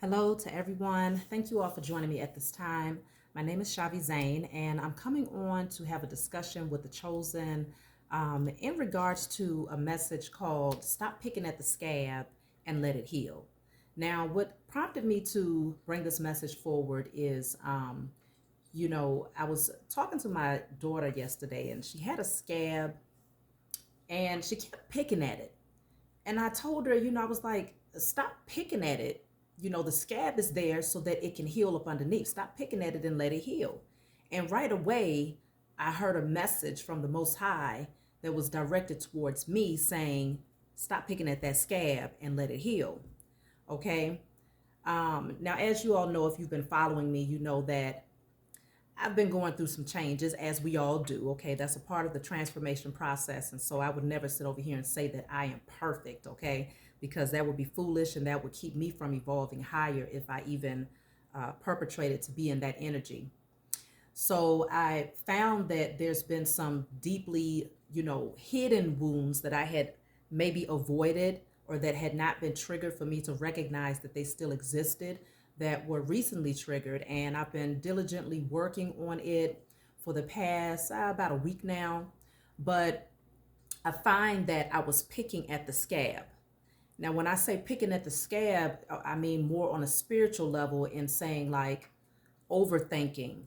Hello to everyone. Thank you all for joining me at this time. My name is Shavi Zane, and I'm coming on to have a discussion with the chosen in regards to a message called Stop Picking at the Scab and Let It Heal. Now, what prompted me to bring this message forward is, I was talking to my daughter yesterday, and she had a scab and she kept picking at it. And I told her, I was like, stop picking at it. The scab is there so that it can heal up underneath. Stop picking at it and let it heal. And right away, I heard a message from the Most High that was directed towards me saying, stop picking at that scab and let it heal. Okay. Now, as you all know, if you've been following me, you know that I've been going through some changes, as we all do. Okay, that's a part of the transformation process. And so I would never sit over here and say that I am perfect, okay, because that would be foolish and that would keep me from evolving higher if I even perpetrated to be in that energy. So I found that there's been some deeply, hidden wounds that I had maybe avoided or that had not been triggered for me to recognize that they still existed that were recently triggered. And I've been diligently working on it for the past about a week now. But I find that I was picking at the scab. Now, when I say picking at the scab, I mean more on a spiritual level in saying like overthinking,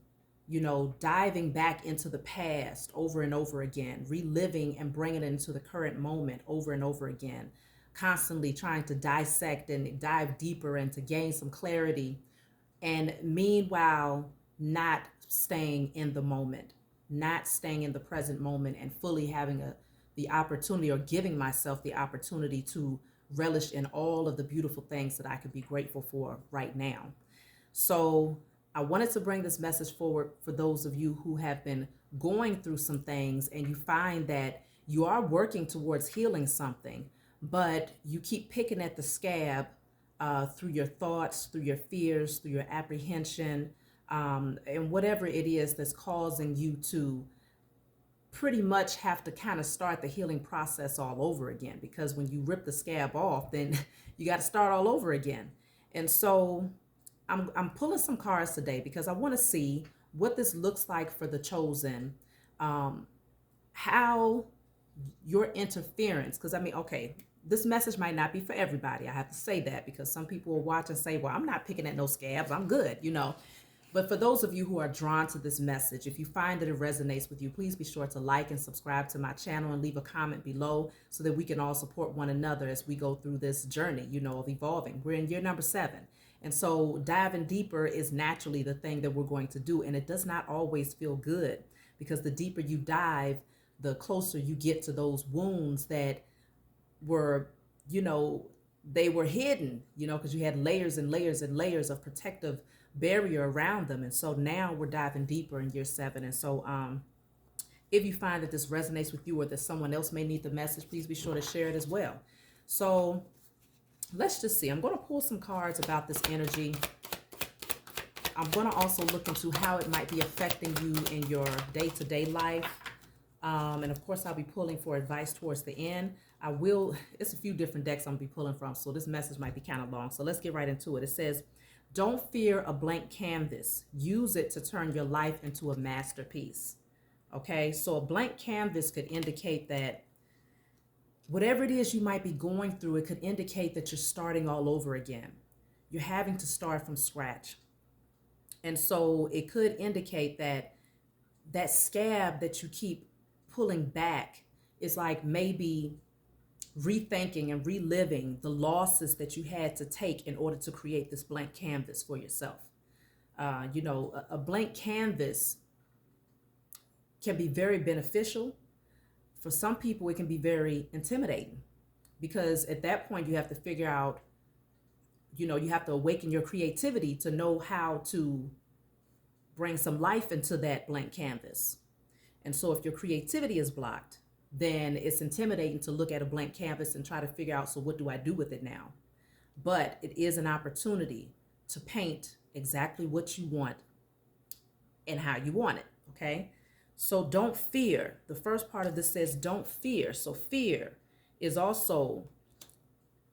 diving back into the past over and over again, reliving and bringing it into the current moment over and over again, constantly trying to dissect and dive deeper and to gain some clarity. And meanwhile, not staying in the moment, not staying in the present moment and fully having the opportunity or giving myself the opportunity to relish in all of the beautiful things that I could be grateful for right now. So I wanted to bring this message forward for those of you who have been going through some things and you find that you are working towards healing something, but you keep picking at the scab through your thoughts, through your fears, through your apprehension, and whatever it is that's causing you to pretty much have to kind of start the healing process all over again. Because when you rip the scab off, then you got to start all over again. And so I'm pulling some cards today because I want to see what this looks like for the chosen, how your interference, because I mean, okay, this message might not be for everybody. I have to say that because some people will watch and say, well, I'm not picking at no scabs. I'm good. But for those of you who are drawn to this message, if you find that it resonates with you, please be sure to like and subscribe to my channel and leave a comment below so that we can all support one another as we go through this journey, of evolving. We're in year number 7. And so diving deeper is naturally the thing that we're going to do. And it does not always feel good because the deeper you dive, the closer you get to those wounds that were, they were hidden, because you had layers and layers and layers of protective barrier around them. And so now we're diving deeper in year 7. And so if you find that this resonates with you or that someone else may need the message, please be sure to share it as well. So let's just see. I'm going to pull some cards about this energy. I'm going to also look into how it might be affecting you in your day-to-day life. And of course, I'll be pulling for advice towards the end. It's a few different decks I'm going to be pulling from, so this message might be kind of long. So let's get right into it. It says, don't fear a blank canvas. Use it to turn your life into a masterpiece. Okay, so a blank canvas could indicate that whatever it is you might be going through, it could indicate that you're starting all over again. You're having to start from scratch. And so it could indicate that that scab that you keep pulling back is like maybe rethinking and reliving the losses that you had to take in order to create this blank canvas for yourself. A blank canvas can be very beneficial. For some people, it can be very intimidating because at that point you have to figure out, you have to awaken your creativity to know how to bring some life into that blank canvas. And so if your creativity is blocked, then it's intimidating to look at a blank canvas and try to figure out, so what do I do with it now? But it is an opportunity to paint exactly what you want and how you want it, okay? So don't fear. The first part of this says don't fear. So fear is also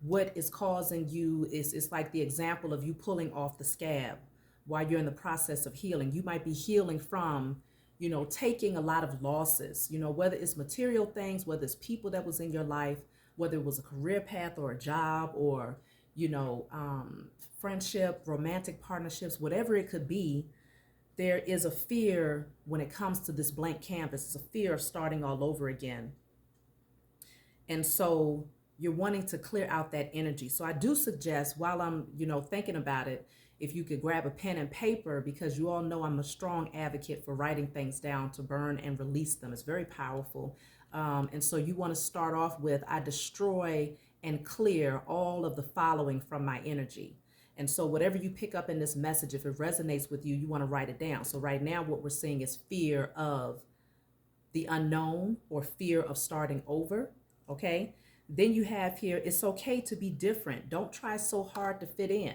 what is causing you is, it's like the example of you pulling off the scab while you're in the process of healing. You might be healing from, taking a lot of losses, whether it's material things, whether it's people that was in your life, whether it was a career path or a job or, you know, um, friendship, romantic partnerships, whatever it could be. There is a fear when it comes to this blank canvas. It's a fear of starting all over again. And so you're wanting to clear out that energy. So I do suggest, while I'm, thinking about it, if you could grab a pen and paper, because you all know I'm a strong advocate for writing things down to burn and release them. It's very powerful. And so you want to start off with, I destroy and clear all of the following from my energy. And so whatever you pick up in this message, if it resonates with you, you want to write it down. So right now what we're seeing is fear of the unknown or fear of starting over. Okay. Then you have here, it's okay to be different. Don't try so hard to fit in.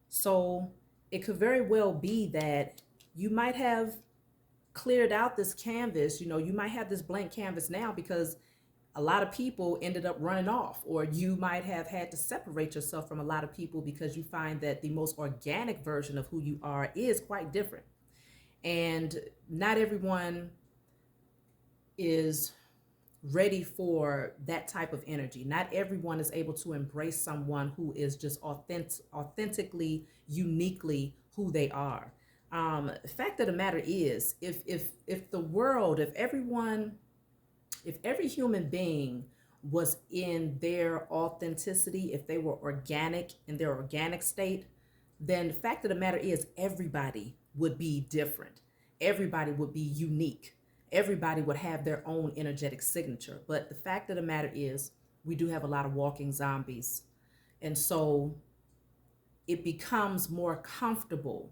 So it could very well be that you might have cleared out this canvas. You might have this blank canvas now because a lot of people ended up running off, or you might have had to separate yourself from a lot of people because you find that the most organic version of who you are is quite different. And not everyone is ready for that type of energy. Not everyone is able to embrace someone who is just authentically, uniquely who they are. The fact of the matter is, if the world, if every human being was in their authenticity, if they were organic in their organic state, then the fact of the matter is everybody would be different. Everybody would be unique. Everybody would have their own energetic signature. But the fact of the matter is, we do have a lot of walking zombies. And so it becomes more comfortable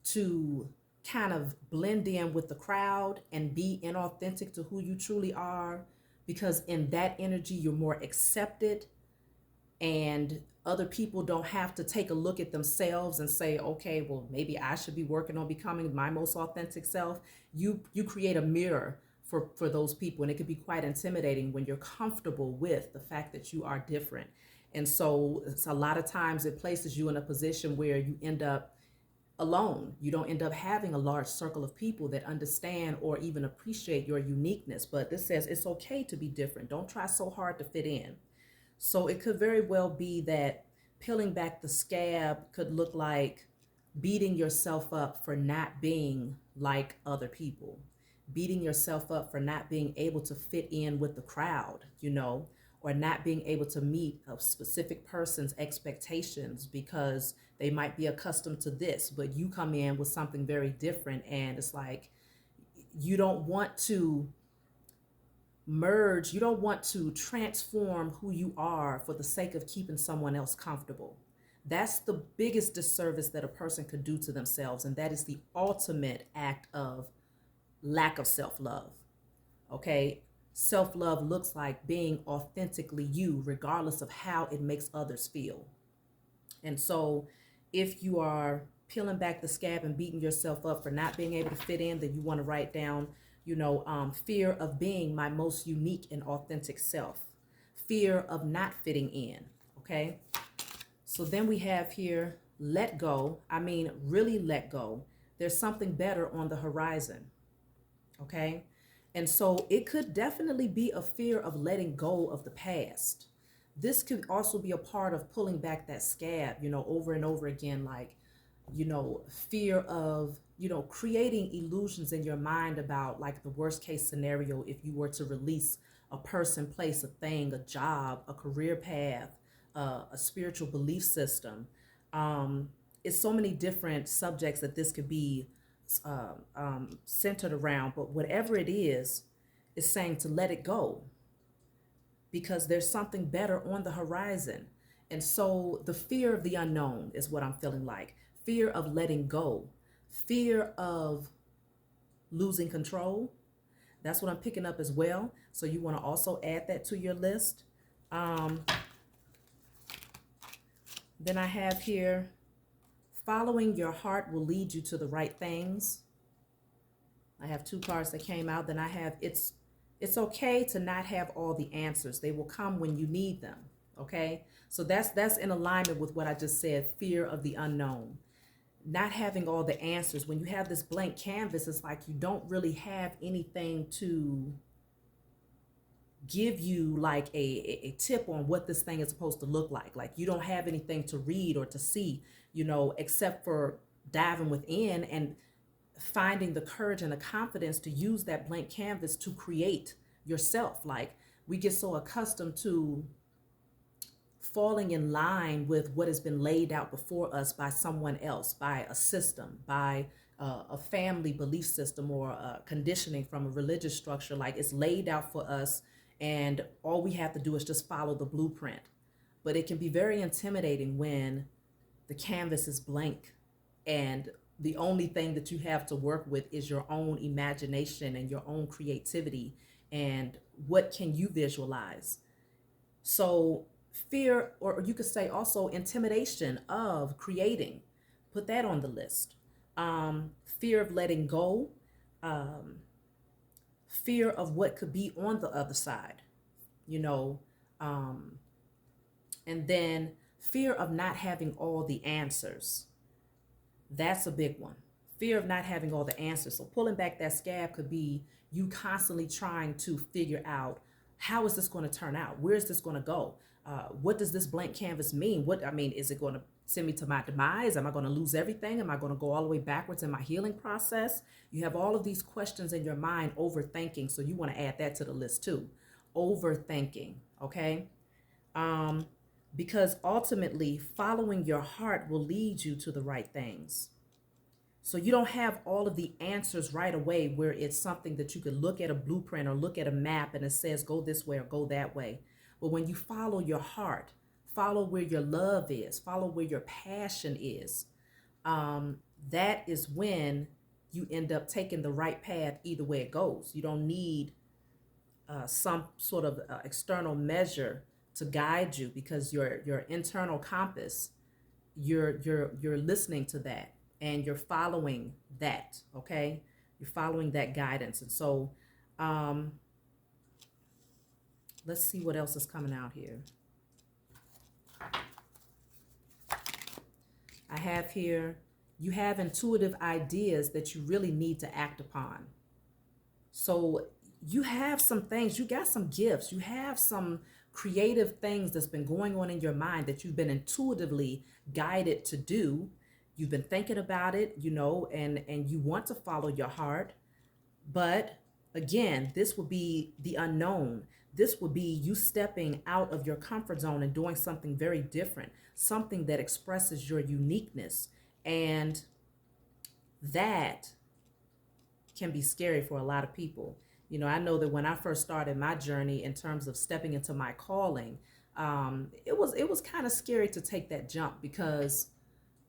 to kind of blend in with the crowd and be inauthentic to who you truly are, because in that energy, you're more accepted, and other people don't have to take a look at themselves and say, okay, well, maybe I should be working on becoming my most authentic self. You create a mirror for those people, and it can be quite intimidating when you're comfortable with the fact that you are different. And so it's a lot of times it places you in a position where you end up alone. You don't end up having a large circle of people that understand or even appreciate your uniqueness. But this says it's okay to be different. Don't try so hard to fit in. So it could very well be that peeling back the scab could look like beating yourself up for not being like other people, beating yourself up for not being able to fit in with the crowd, or not being able to meet a specific person's expectations because they might be accustomed to this, but you come in with something very different. And it's like, you don't want to merge, you don't want to transform who you are for the sake of keeping someone else comfortable. That's the biggest disservice that a person could do to themselves. And that is the ultimate act of lack of self-love. Okay. Self-love looks like being authentically you, regardless of how it makes others feel. And so if you are peeling back the scab and beating yourself up for not being able to fit in, then you want to write down, fear of being my most unique and authentic self, fear of not fitting in. Okay. So then we have here, let go. I mean, really let go. There's something better on the horizon. Okay. And so it could definitely be a fear of letting go of the past. This could also be a part of pulling back that scab, over and over again, like, fear of, creating illusions in your mind about like the worst case scenario if you were to release a person, place, a thing, a job, a career path, a spiritual belief system. It's so many different subjects that this could be centered around, but whatever it is saying to let it go because there's something better on the horizon. And so the fear of the unknown is what I'm feeling like. Fear of letting go, fear of losing control. That's what I'm picking up as well. So you want to also add that to your list. Then I have here, following your heart will lead you to the right things. I have two cards that came out. Then I have, it's okay to not have all the answers. They will come when you need them. Okay, so that's in alignment with what I just said, fear of the unknown, not having all the answers. When you have this blank canvas, it's like you don't really have anything to give you, like a tip on what this thing is supposed to look like. Like you don't have anything to read or to see, except for diving within and finding the courage and the confidence to use that blank canvas to create yourself. Like we get so accustomed to falling in line with what has been laid out before us by someone else, by a system, by a family belief system, or conditioning from a religious structure. Like it's laid out for us, and all we have to do is just follow the blueprint. But it can be very intimidating when the canvas is blank and the only thing that you have to work with is your own imagination and your own creativity, and what can you visualize. So fear, or you could say also intimidation of creating, put that on the list. Fear of letting go, um, fear of what could be on the other side, you know, um, and then fear of not having all the answers. That's a big one. Fear of not having all the answers. So pulling back that scab could be you constantly trying to figure out, how is this going to turn out? Where is this going to go? What does this blank canvas mean? Is it going to send me to my demise? Am I going to lose everything? Am I going to go all the way backwards in my healing process? You have all of these questions in your mind, overthinking. So you want to add that to the list too. Overthinking, okay? Um, because ultimately following your heart will lead you to the right things. So you don't have all of the answers right away, where it's something that you could look at a blueprint or look at a map and it says go this way or go that way. But when you follow your heart, follow where your love is, follow where your passion is, um, that is when you end up taking the right path either way it goes. You don't need some sort of external measure to guide you, because your internal compass, you're listening to that and you're following that. Okay, you're following that guidance. And so um let's see what else is coming out here. I have here, you have intuitive ideas that you really need to act upon. So you have some things, you got some gifts, you have some creative things that's been going on in your mind that you've been intuitively guided to do. You've been thinking about it, and you want to follow your heart. But again, this would be the unknown. This would be you stepping out of your comfort zone and doing something very different, something that expresses your uniqueness. And that can be scary for a lot of people. I know that when I first started my journey in terms of stepping into my calling, it was kind of scary to take that jump, because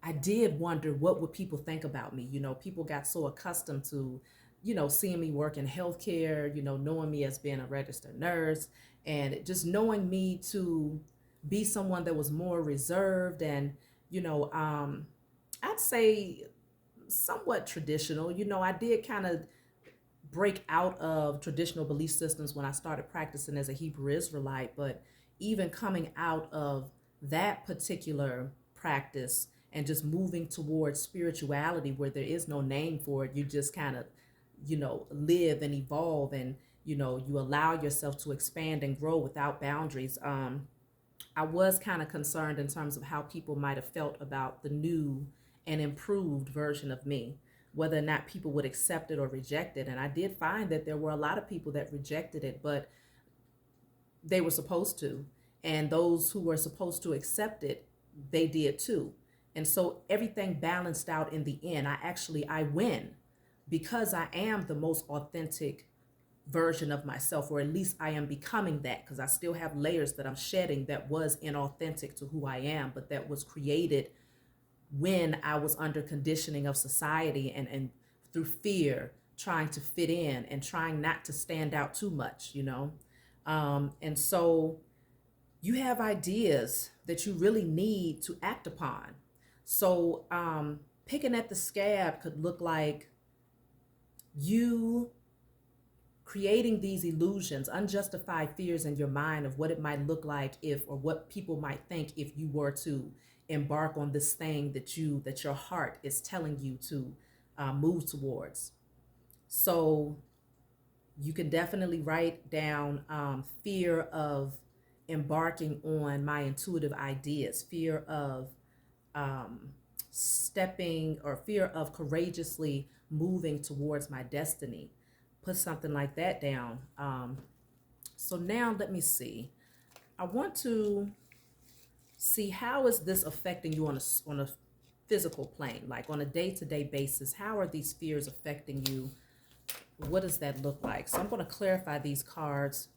I did wonder, what would people think about me? People got so accustomed to, seeing me work in healthcare, knowing me as being a registered nurse, and just knowing me to be someone that was more reserved and, I'd say somewhat traditional. I did kind of break out of traditional belief systems when I started practicing as a Hebrew Israelite, but even coming out of that particular practice and just moving towards spirituality, where there is no name for it, you just kind of, live and evolve, and you allow yourself to expand and grow without boundaries. I was kind of concerned in terms of how people might have felt about the new and improved version of me, whether or not people would accept it or reject it. And I did find that there were a lot of people that rejected it, but they were supposed to. And those who were supposed to accept it, they did too. And so everything balanced out in the end. I win, because I am the most authentic version of myself, or at least I am becoming that, because I still have layers that I'm shedding that was inauthentic to who I am, but that was created when I was under conditioning of society, and through fear, trying to fit in and trying not to stand out too much. And so you have ideas that you really need to act upon. So picking at the scab could look like you creating these illusions, unjustified fears in your mind of what it might look like if, or what people might think if you were to embark on this thing that your heart is telling you to move towards. So you can definitely write down fear of embarking on my intuitive ideas, fear of stepping, or fear of courageously moving towards my destiny. Put something like that down. So now let me see. I want to see, how is this affecting you on a physical plane, like on a day-to-day basis? How are these fears affecting you? What does that look like? So I'm going to clarify these cards.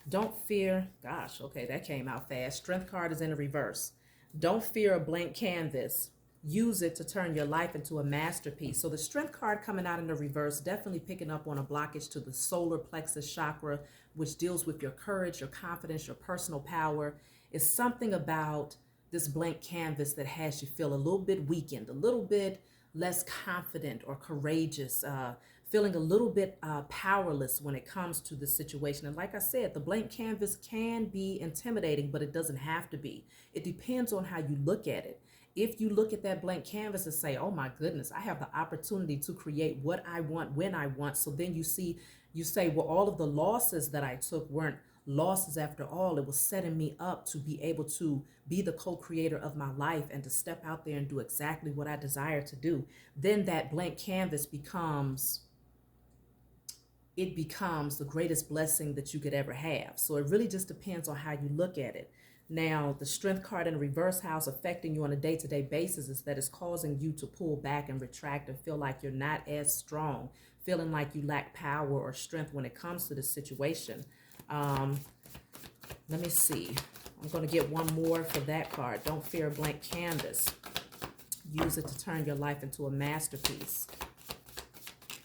Don't fear. Gosh, okay, that came out fast. Strength card is in the reverse. Don't fear a blank canvas. Use it to turn your life into a masterpiece. So the strength card coming out in the reverse, definitely picking up on a blockage to the solar plexus chakra, which deals with your courage, your confidence, your personal power. It's something about this blank canvas that has you feel a little bit weakened, a little bit less confident or courageous, feeling a little bit powerless when it comes to the situation. And like I said, the blank canvas can be intimidating, but it doesn't have to be. It depends on how you look at it. If you look at that blank canvas and say, oh my goodness, I have the opportunity to create what I want when I want. So then you say, well, all of the losses that I took weren't losses after all. It was setting me up to be able to be the co-creator of my life and to step out there and do exactly what I desire to do. Then that blank canvas becomes the greatest blessing that you could ever have. So it really just depends on how you look at it. Now, the strength card in the reverse house affecting you on a day-to-day basis is that it's causing you to pull back and retract and feel like you're not as strong, feeling like you lack power or strength when it comes to this situation. Let me see. I'm going to get one more for that card. Don't fear a blank canvas. Use it to turn your life into a masterpiece.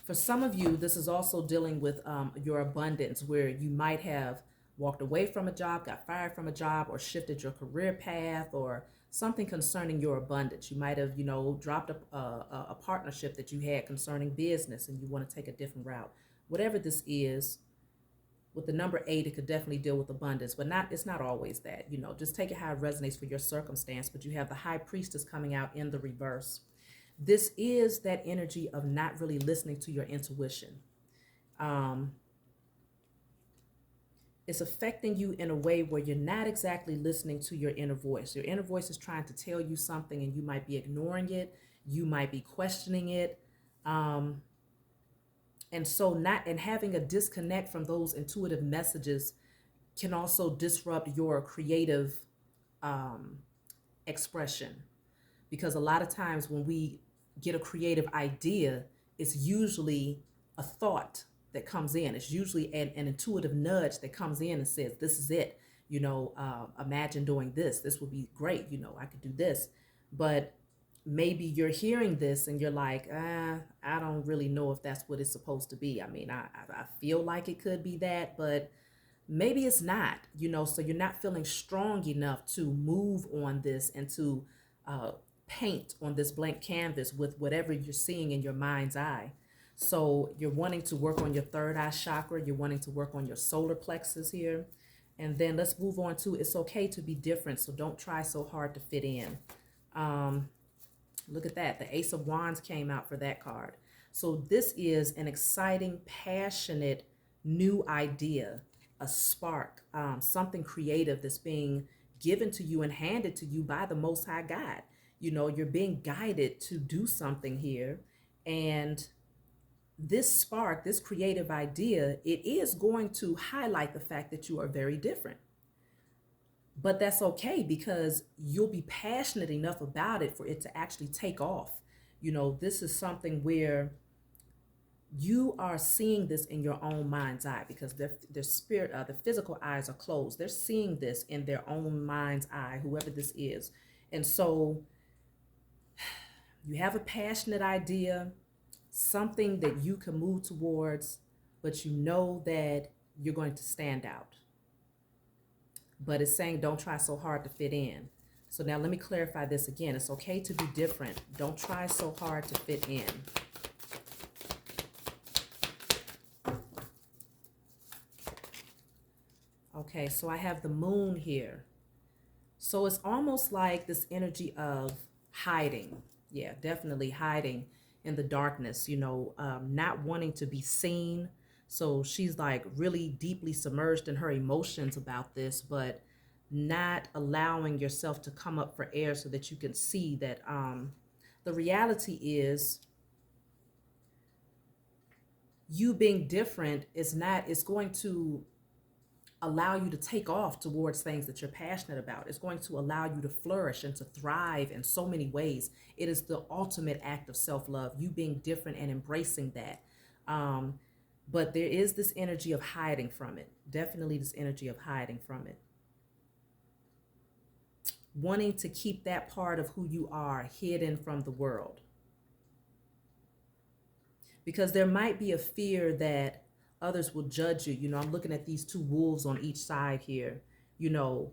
For some of you, this is also dealing with your abundance, where you might have walked away from a job, got fired from a job, or shifted your career path, or something concerning your abundance. You might have, dropped a partnership that you had concerning business and you want to take a different route. Whatever this is, with the number 8, it could definitely deal with abundance, but it's not always that. Just take it how it resonates for your circumstance. But you have the High Priestess coming out in the reverse. This is that energy of not really listening to your intuition. It's affecting you in a way where you're not exactly listening to your inner voice. Your inner voice is trying to tell you something and you might be ignoring it. You might be questioning it. And having a disconnect from those intuitive messages can also disrupt your creative expression. Because a lot of times when we get a creative idea, it's usually a thought that comes in. It's usually an intuitive nudge that comes in and says, this is it. Imagine doing this. This would be great. I could do this. But maybe you're hearing this and you're like, I don't really know if that's what it's supposed to be. I mean, I feel like it could be that, but maybe it's not, so you're not feeling strong enough to move on this and to paint on this blank canvas with whatever you're seeing in your mind's eye. So you're wanting to work on your third eye chakra. You're wanting to work on your solar plexus here. And then let's move on to, it's okay to be different. So don't try so hard to fit in. Look at that. The Ace of Wands came out for that card. So this is an exciting, passionate, new idea, a spark, something creative that's being given to you and handed to you by the Most High God. You're being guided to do something here. And this spark, this creative idea, it is going to highlight the fact that you are very different. But that's okay, because you'll be passionate enough about it for it to actually take off. This is something where you are seeing this in your own mind's eye, because their spirit, the physical eyes are closed. They're seeing this in their own mind's eye, whoever this is. And so you have a passionate idea, something that you can move towards, but you know that you're going to stand out. But it's saying don't try so hard to fit in. So now let me clarify this again. It's okay to be different. Don't try so hard to fit in. Okay, so I have the moon here. So it's almost like this energy of hiding. Yeah, definitely hiding in the darkness, not wanting to be seen. So she's like really deeply submerged in her emotions about this, but not allowing yourself to come up for air so that you can see that the reality is you being different is not, it's going to allow you to take off towards things that you're passionate about. It's going to allow you to flourish and to thrive in so many ways. It is the ultimate act of self-love, you being different and embracing that. But there is this energy of hiding from it. Definitely this energy of hiding from it. Wanting to keep that part of who you are hidden from the world. Because there might be a fear that others will judge you. I'm looking at these two wolves on each side here, the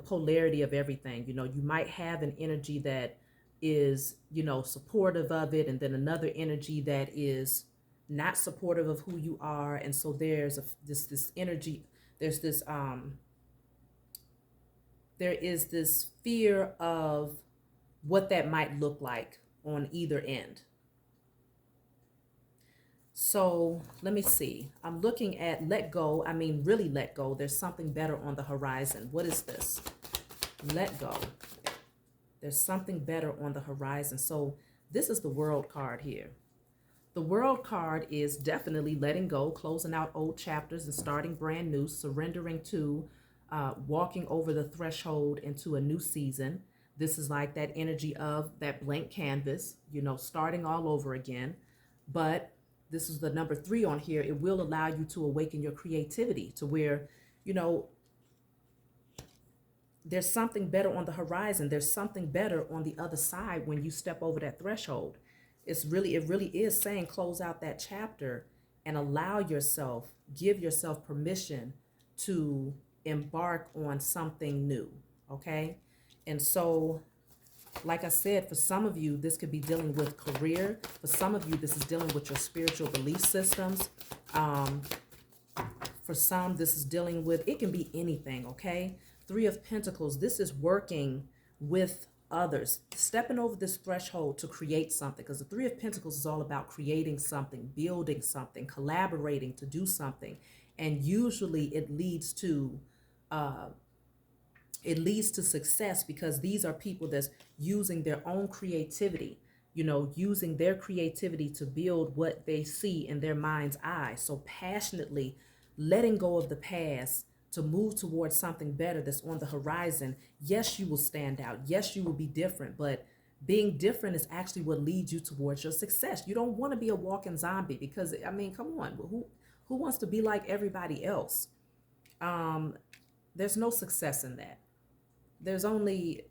polarity of everything. You might have an energy that is, supportive of it, and then another energy that is not supportive of who you are. And so there's this energy, there's this, there is this fear of what that might look like on either end. So let me see. I'm looking at let go. I mean, really let go. There's something better on the horizon. What is this? Let go. There's something better on the horizon. So this is the World card here. The World card is definitely letting go, closing out old chapters and starting brand new, surrendering to, walking over the threshold into a new season. This is like that energy of that blank canvas, starting all over again. But this is the number 3 on here. It will allow you to awaken your creativity to where, there's something better on the horizon. There's something better on the other side when you step over that threshold. It really is saying close out that chapter and allow yourself, give yourself permission to embark on something new. Okay. And so, like I said, for some of you, this could be dealing with career. For some of you, this is dealing with your spiritual belief systems. For some, this is dealing with, it can be anything, okay? 3 of Pentacles, this is working with others, stepping over this threshold to create something, because the 3 of Pentacles is all about creating something, building something, collaborating to do something. And usually it leads to success, because these are people that's using their own creativity, using their creativity to build what they see in their mind's eye. So passionately letting go of the past to move towards something better that's on the horizon. Yes, you will stand out. Yes, you will be different, but being different is actually what leads you towards your success. You don't want to be a walking zombie, because I mean, come on, who wants to be like everybody else? There's no success in that. There's only,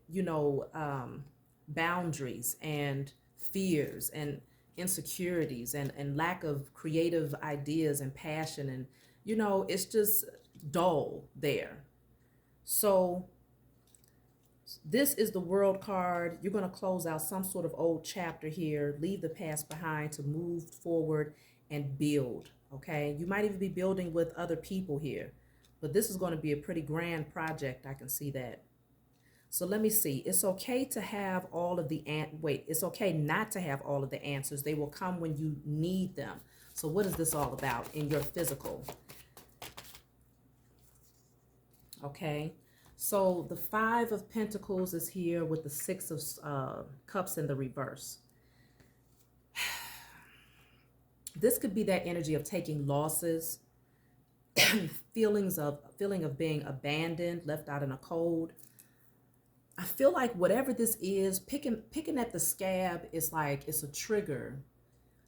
boundaries and fears and insecurities and lack of creative ideas and passion. And, it's just dull there. So this is the World card. You're going to close out some sort of old chapter here, leave the past behind to move forward and build. Okay. You might even be building with other people here, but this is going to be a pretty grand project. I can see that. So let me see. It's okay to have all of the it's okay not to have all of the answers. They will come when you need them. So what is this all about in your physical? Okay. So the 5 of Pentacles is here with the 6 of Cups in the reverse. This could be that energy of taking losses, feeling of being abandoned, left out in a cold. I feel like whatever this is, picking at the scab is like it's a trigger.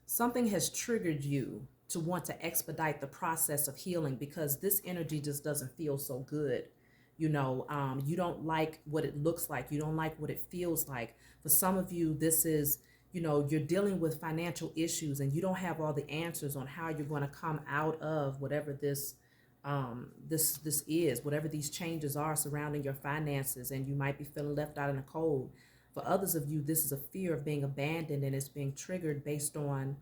Something has triggered you to want to expedite the process of healing, because this energy just doesn't feel so good. You don't like what it looks like. You don't like what it feels like. For some of you, this is, you're dealing with financial issues and you don't have all the answers on how you're going to come out of whatever this is, whatever these changes are surrounding your finances, and you might be feeling left out in the cold. For others of you, this is a fear of being abandoned, and it's being triggered based on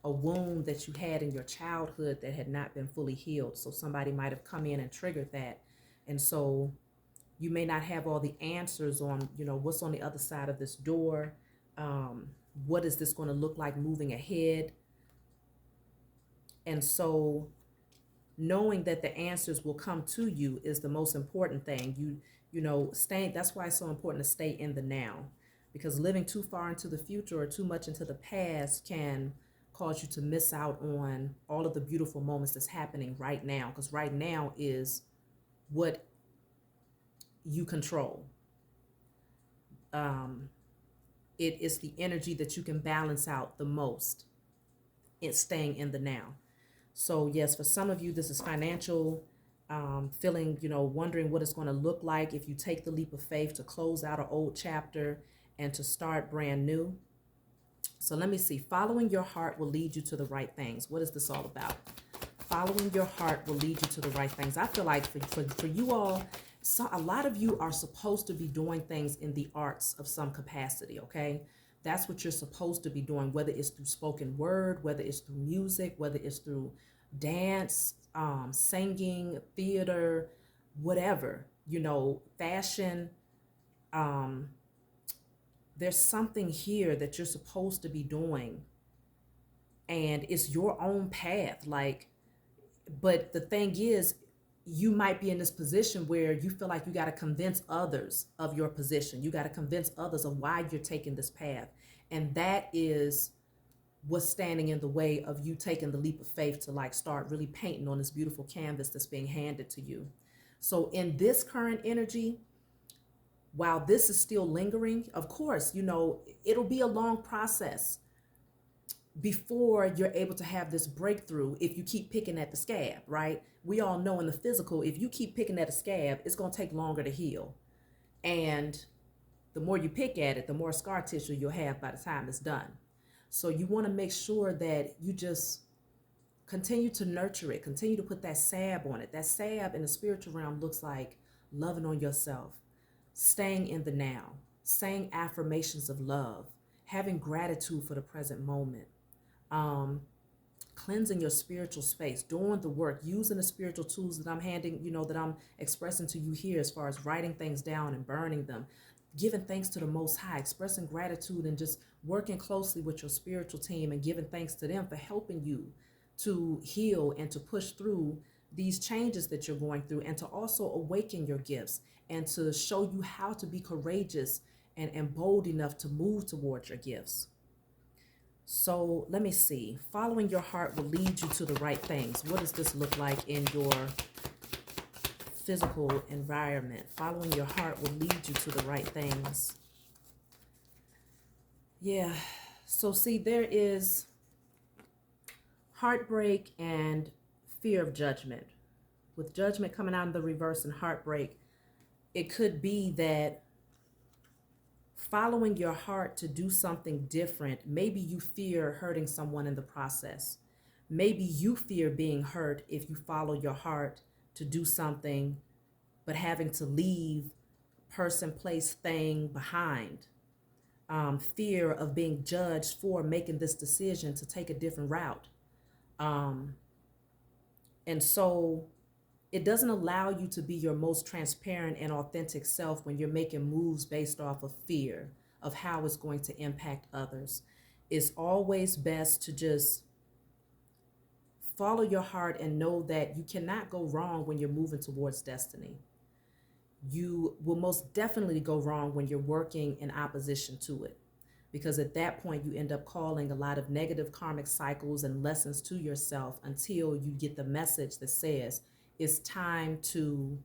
a wound that you had in your childhood that had not been fully healed. So somebody might have come in and triggered that. And so you may not have all the answers on, what's on the other side of this door. What is this going to look like moving ahead? And so knowing that the answers will come to you is the most important thing. Staying, that's why it's so important to stay in the now, because living too far into the future or too much into the past can cause you to miss out on all of the beautiful moments that's happening right now, because right now is what you control. It is the energy that you can balance out the most. It's staying in the now. So yes, for some of you, this is financial, feeling, wondering what it's going to look like if you take the leap of faith to close out an old chapter and to start brand new. So let me see. Following your heart will lead you to the right things. What is this all about? Following your heart will lead you to the right things. I feel like for you all, a lot of you are supposed to be doing things in the arts of some capacity, okay? That's what you're supposed to be doing, whether it's through spoken word, whether it's through music, whether it's through dance, singing, theater, whatever, fashion. There's something here that you're supposed to be doing, and it's your own path. But the thing is, you might be in this position where you feel like you got to convince others of your position. You got to convince others of why you're taking this path. And that is what's standing in the way of you taking the leap of faith to start really painting on this beautiful canvas that's being handed to you. So in this current energy, while this is still lingering, of course, it'll be a long process before you're able to have this breakthrough if you keep picking at the scab, right? We all know in the physical, if you keep picking at a scab, it's going to take longer to heal. And the more you pick at it, the more scar tissue you'll have by the time it's done. So you want to make sure that you just continue to nurture it, continue to put that salve on it. That salve in the spiritual realm looks like loving on yourself, staying in the now, saying affirmations of love, having gratitude for the present moment, cleansing your spiritual space, doing the work, using the spiritual tools that I'm that I'm expressing to you here, as far as writing things down and burning them, giving thanks to the Most High, expressing gratitude, and just working closely with your spiritual team and giving thanks to them for helping you to heal and to push through these changes that you're going through, and to also awaken your gifts and to show you how to be courageous and bold enough to move towards your gifts. So let me see. Following your heart will lead you to the right things. What does this look like in your physical environment? Following your heart will lead you to the right things. Yeah. So see, there is heartbreak and fear of judgment. With judgment coming out in the reverse and heartbreak, it could be that following your heart to do something different, maybe you fear hurting someone in the process. Maybe you fear being hurt if you follow your heart to do something, but having to leave person, place, thing behind. Fear of being judged for making this decision to take a different route. And so it doesn't allow you to be your most transparent and authentic self when you're making moves based off of fear of how it's going to impact others. It's always best to just follow your heart and know that you cannot go wrong when you're moving towards destiny. You will most definitely go wrong when you're working in opposition to it, because at that point you end up calling a lot of negative karmic cycles and lessons to yourself until you get the message that says, it's time to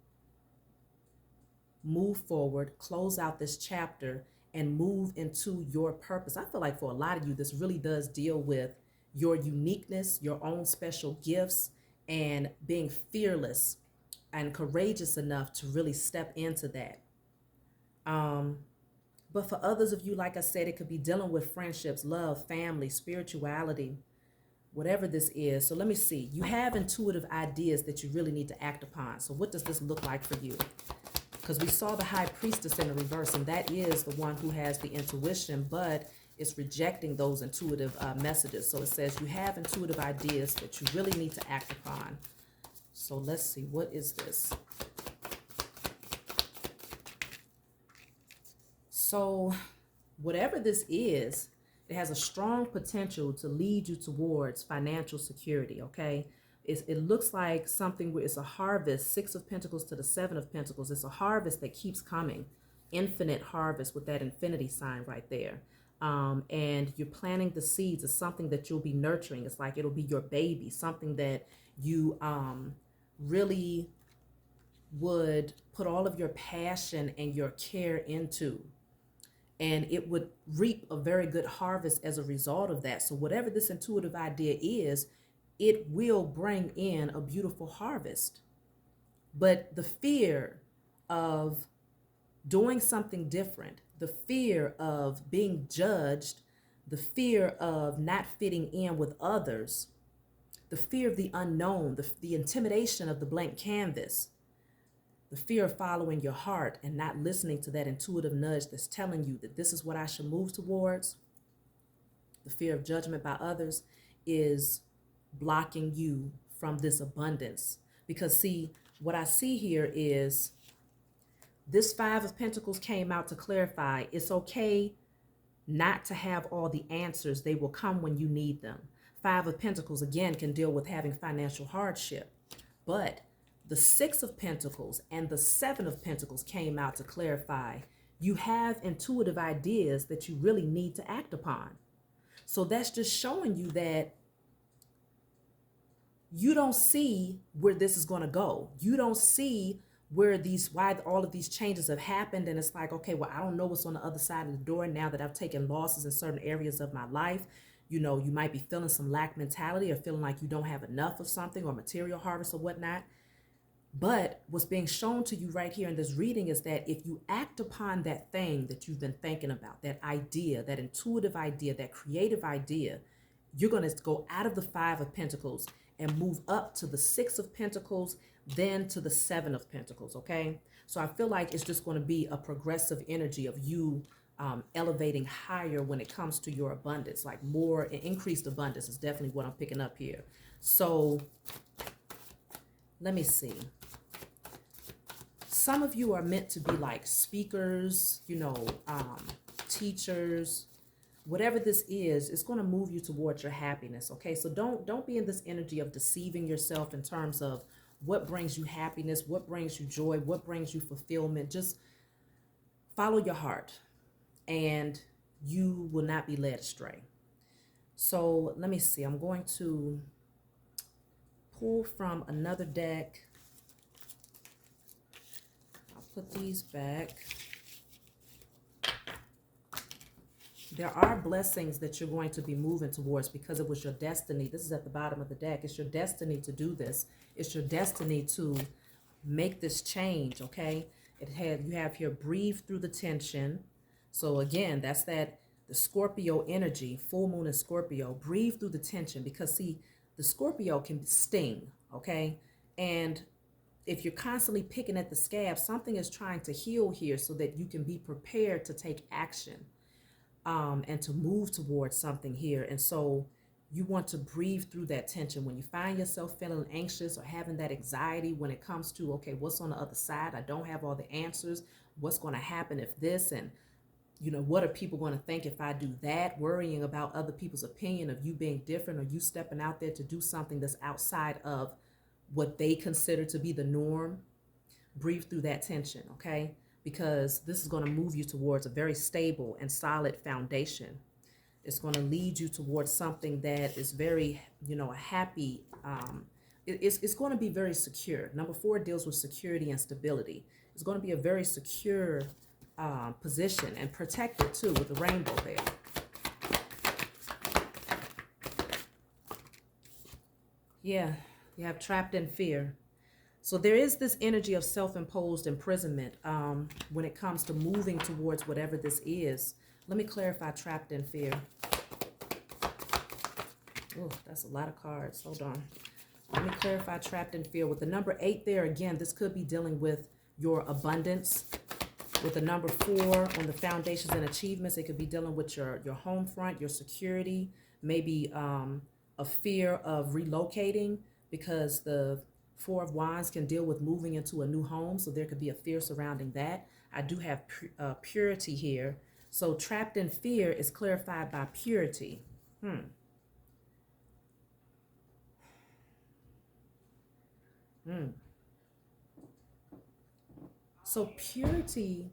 move forward, close out this chapter, and move into your purpose. I feel like for a lot of you, this really does deal with your uniqueness, your own special gifts, and being fearless and courageous enough to really step into that. But for others of you, like I said, it could be dealing with friendships, love, family, spirituality, whatever this is. So let me see. You have intuitive ideas that you really need to act upon. So what does this look like for you? Because we saw the high priestess in the reverse, and that is the one who has the intuition, but it's rejecting those intuitive messages. So it says you have intuitive ideas that you really need to act upon. So let's see. What is this? So whatever this is, it has a strong potential to lead you towards financial security, okay? It looks like something where it's a harvest, Six of Pentacles to the Seven of Pentacles. It's a harvest that keeps coming, infinite harvest with that infinity sign right there. And you're planting the seeds of something that you'll be nurturing. It's like it'll be your baby, something that you really would put all of your passion and your care into, and it would reap a very good harvest as a result of that. So whatever this intuitive idea is, it will bring in a beautiful harvest. But the fear of doing something different, the fear of being judged, the fear of not fitting in with others, the fear of the unknown, the intimidation of the blank canvas, the fear of following your heart and not listening to that intuitive nudge that's telling you that this is what I should move towards, the fear of judgment by others, is blocking you from this abundance. Because see, what I see here is this Five of Pentacles came out to clarify it's okay not to have all the answers. They will come when you need them. Five of Pentacles, again, can deal with having financial hardship. But the Six of Pentacles and the Seven of Pentacles came out to clarify you have intuitive ideas that you really need to act upon. So that's just showing you that you don't see where this is going to go. You don't see why all of these changes have happened. And it's like, okay, well, I don't know what's on the other side of the door now that I've taken losses in certain areas of my life. You know, you might be feeling some lack mentality or feeling like you don't have enough of something or material harvest or whatnot. But what's being shown to you right here in this reading is that if you act upon that thing that you've been thinking about, that idea, that intuitive idea, that creative idea, you're going to go out of the Five of Pentacles and move up to the Six of Pentacles, then to the Seven of Pentacles, okay? So I feel like it's just going to be a progressive energy of you elevating higher when it comes to your abundance, like more increased abundance is definitely what I'm picking up here. So let me see. Some of you are meant to be like speakers, you know, teachers, whatever this is, it's going to move you towards your happiness. Okay. So don't be in this energy of deceiving yourself in terms of what brings you happiness, what brings you joy, what brings you fulfillment. Just follow your heart and you will not be led astray. So let me see. I'm going to pull from another deck. Put these back. There are blessings that you're going to be moving towards because it was your destiny. This is at the bottom of the deck. It's your destiny to do this. It's your destiny to make this change, okay? You have here, breathe through the tension. So again, that's the Scorpio energy, full moon in Scorpio. Breathe through the tension because see, the Scorpio can sting, okay? And if you're constantly picking at the scab, something is trying to heal here so that you can be prepared to take action and to move towards something here. And so you want to breathe through that tension. When you find yourself feeling anxious or having that anxiety when it comes to, okay, what's on the other side? I don't have all the answers. What's going to happen if this? And, you know, what are people going to think if I do that? Worrying about other people's opinion of you being different or you stepping out there to do something that's outside of what they consider to be the norm. Breathe through that tension, okay? Because this is going to move you towards a very stable and solid foundation. It's going to lead you towards something that is very, you know, a happy, it's going to be very secure. Number 4 deals with security and stability. It's going to be a very secure position and protected too with the rainbow there. Yeah. You have trapped in fear. So there is this energy of self-imposed imprisonment when it comes to moving towards whatever this is. Let me clarify trapped in fear. Oh, that's a lot of cards. Hold on. Let me clarify trapped in fear. With the number 8 there, again, this could be dealing with your abundance. With the number 4 on the foundations and achievements, it could be dealing with your home front, your security, maybe a fear of relocating, because the 4 of Wands can deal with moving into a new home. So there could be a fear surrounding that. I do have purity here. So trapped in fear is clarified by purity. Hmm. Hmm. So purity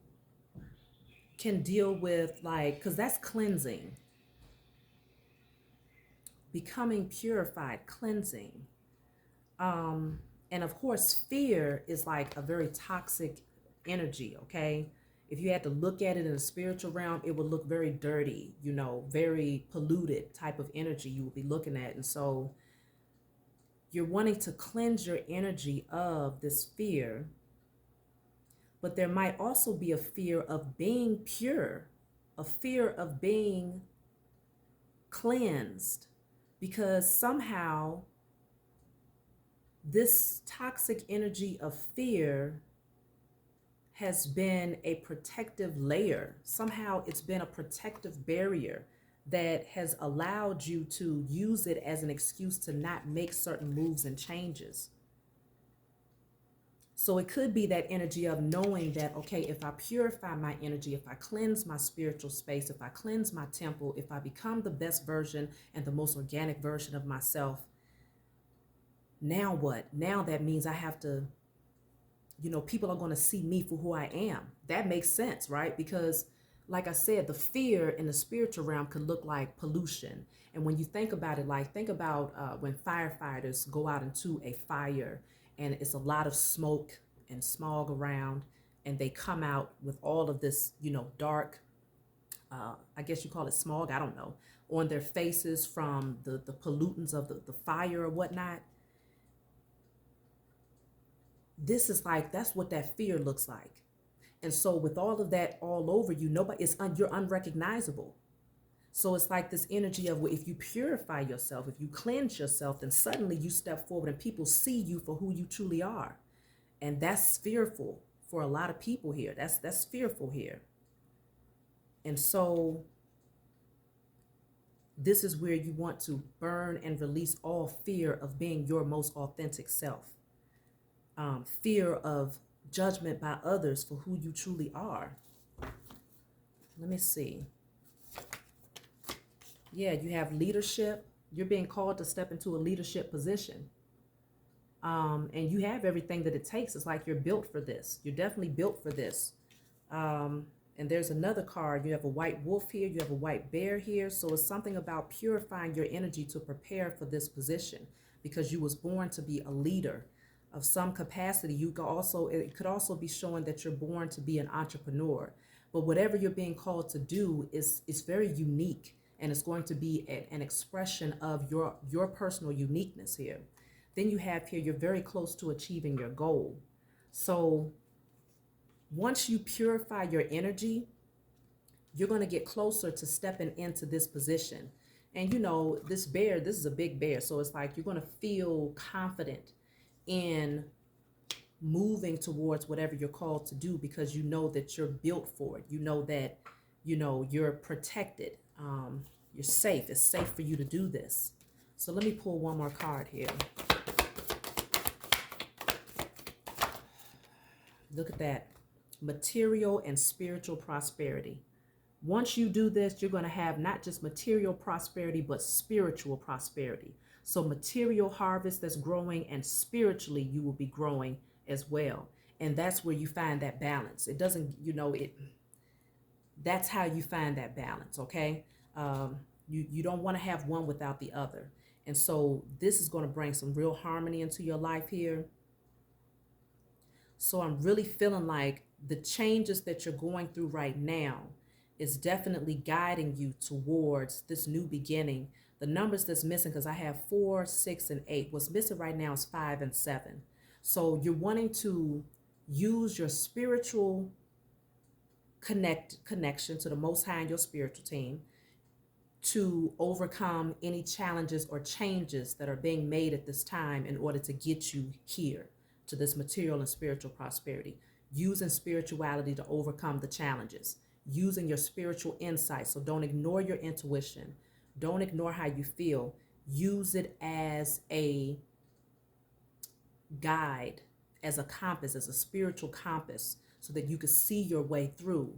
can deal with like, because that's cleansing, becoming purified, cleansing. Um, and of course, fear is like a very toxic energy, okay? If you had to look at it in the spiritual realm, it would look very dirty, very polluted type of energy you would be looking at. And so you're wanting to cleanse your energy of this fear, but there might also be a fear of being pure, a fear of being cleansed, because somehow this toxic energy of fear has been a protective layer. Somehow it's been a protective barrier that has allowed you to use it as an excuse to not make certain moves and changes. So it could be that energy of knowing that, okay, if I purify my energy, if I cleanse my spiritual space, if I cleanse my temple, if I become the best version and the most organic version of myself, now what? Now that means I have to, people are going to see me for who I am. That makes sense, right? Because, like I said, the fear in the spiritual realm could look like pollution. And when you think about it, like think about when firefighters go out into a fire and it's a lot of smoke and smog around, and they come out with all of this, dark, I guess you call it smog, I don't know, on their faces from the pollutants of the fire or whatnot. This is like, that's what that fear looks like. And so with all of that all over you, you're unrecognizable. So it's like this energy of, well, if you purify yourself, if you cleanse yourself, then suddenly you step forward and people see you for who you truly are. And that's fearful for a lot of people here. That's fearful here. And so this is where you want to burn and release all fear of being your most authentic self. Fear of judgment by others for who you truly are. Let me see. Yeah, you have leadership. You're being called to step into a leadership position. And you have everything that it takes. It's like you're built for this. You're definitely built for this. And there's another card. You have a white wolf here. You have a white bear here. So it's something about purifying your energy to prepare for this position, because you was born to be a leader of some capacity. It could also be showing that you're born to be an entrepreneur. But whatever you're being called to do is very unique, and it's going to be an expression of your personal uniqueness here. Then you have here, you're very close to achieving your goal. So once you purify your energy, you're going to get closer to stepping into this position. And this bear, this is a big bear. So it's like you're going to feel confident in moving towards whatever you're called to do, because you know that you're built for it. You know that, you're protected. You're safe. It's safe for you to do this. So let me pull one more card here. Look at that. Material and spiritual prosperity. Once you do this, you're going to have not just material prosperity, but spiritual prosperity. So material harvest that's growing, and spiritually you will be growing as well. And that's where you find that balance. It doesn't, that's how you find that balance, okay? You don't want to have one without the other. And so this is going to bring some real harmony into your life here. So I'm really feeling like the changes that you're going through right now is definitely guiding you towards this new beginning. The numbers that's missing, because I have 4, 6, and 8. What's missing right now is 5 and 7. So you're wanting to use your spiritual connection to the Most High and your spiritual team to overcome any challenges or changes that are being made at this time in order to get you here to this material and spiritual prosperity. Using spirituality to overcome the challenges, using your spiritual insight. So don't ignore your intuition. Don't ignore how you feel. Use it as a guide, as a compass, as a spiritual compass, so that you could see your way through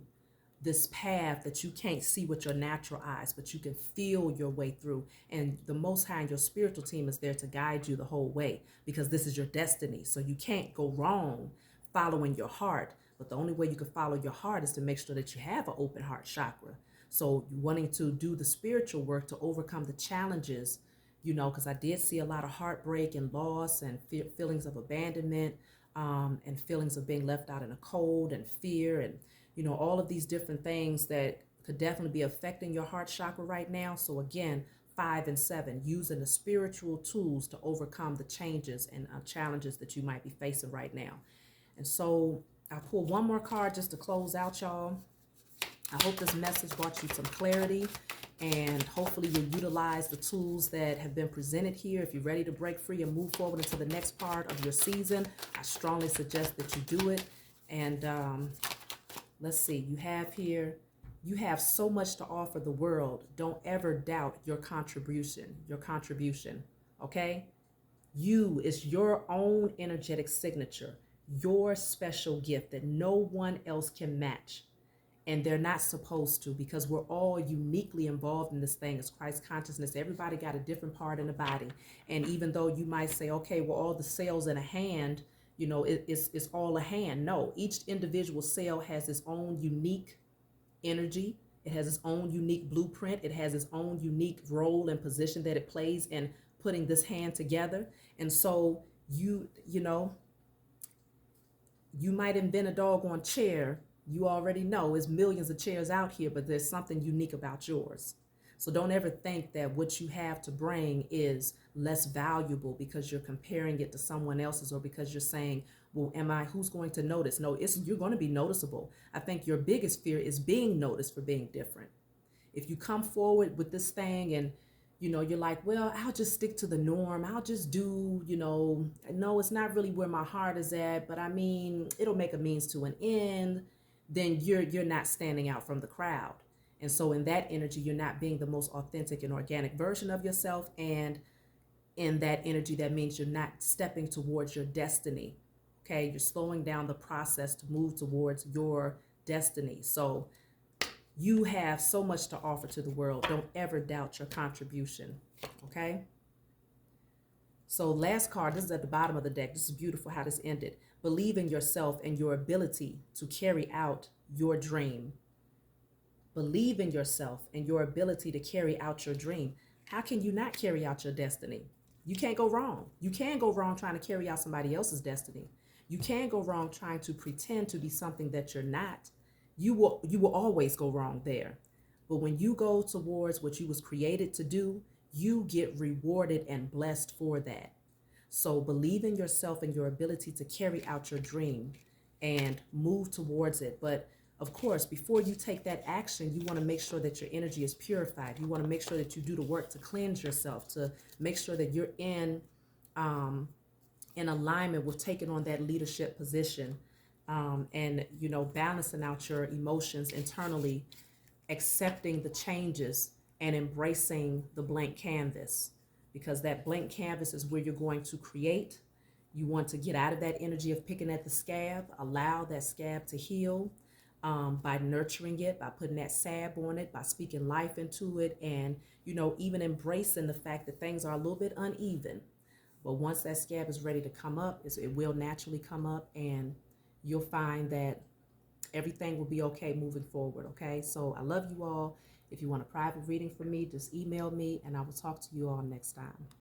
this path that you can't see with your natural eyes, but you can feel your way through. And the Most High and your spiritual team is there to guide you the whole way, because this is your destiny. So you can't go wrong following your heart. But the only way you can follow your heart is to make sure that you have an open heart chakra. So wanting to do the spiritual work to overcome the challenges, because I did see a lot of heartbreak and loss and feelings of abandonment, and feelings of being left out in the cold and fear, and all of these different things that could definitely be affecting your heart chakra right now. So again, 5 and 7, using the spiritual tools to overcome the changes and challenges that you might be facing right now. And so I'll pull one more card just to close out, y'all. I hope this message brought you some clarity, and hopefully you'll utilize the tools that have been presented here. If you're ready to break free and move forward into the next part of your season, I strongly suggest that you do it. And let's see, you have so much to offer the world. Don't ever doubt your contribution, okay? You is your own energetic signature, your special gift that no one else can match. And they're not supposed to, because we're all uniquely involved in this thing as Christ consciousness. Everybody got a different part in the body. And even though you might say, okay, well, all the cells in a hand, it's all a hand. No, each individual cell has its own unique energy. It has its own unique blueprint. It has its own unique role and position that it plays in putting this hand together. And so you might invent a doggone chair. You already know there's millions of chairs out here, but there's something unique about yours. So don't ever think that what you have to bring is less valuable because you're comparing it to someone else's, or because you're saying, well, who's going to notice? No, you're going to be noticeable. I think your biggest fear is being noticed for being different. If you come forward with this thing and you're like, well, I'll just stick to the norm. I'll just do, no, it's not really where my heart is at, but I mean, it'll make a means to an end. Then you're not standing out from the crowd. And so in that energy, you're not being the most authentic and organic version of yourself. And in that energy, that means you're not stepping towards your destiny. Okay, you're slowing down the process to move towards your destiny. So you have so much to offer to the world. Don't ever doubt your contribution. Okay. So last card, this is at the bottom of the deck. This is beautiful how this ended. Believe in yourself and your ability to carry out your dream. Believe in yourself and your ability to carry out your dream. How can you not carry out your destiny? You can't go wrong. You can go wrong trying to carry out somebody else's destiny. You can go wrong trying to pretend to be something that you're not. You will always go wrong there. But when you go towards what you was created to do, you get rewarded and blessed for that. So believe in yourself and your ability to carry out your dream and move towards it. But of course, before you take that action, you want to make sure that your energy is purified. You want to make sure that you do the work to cleanse yourself, to make sure that you're in alignment with taking on that leadership position, and balancing out your emotions internally, accepting the changes and embracing the blank canvas, because that blank canvas is where you're going to create. You want to get out of that energy of picking at the scab, allow that scab to heal, by nurturing it, by putting that salve on it, by speaking life into it, and even embracing the fact that things are a little bit uneven. But once that scab is ready to come up, it will naturally come up, and you'll find that everything will be okay moving forward. Okay, so I love you all. If you want a private reading from me, just email me, and I will talk to you all next time.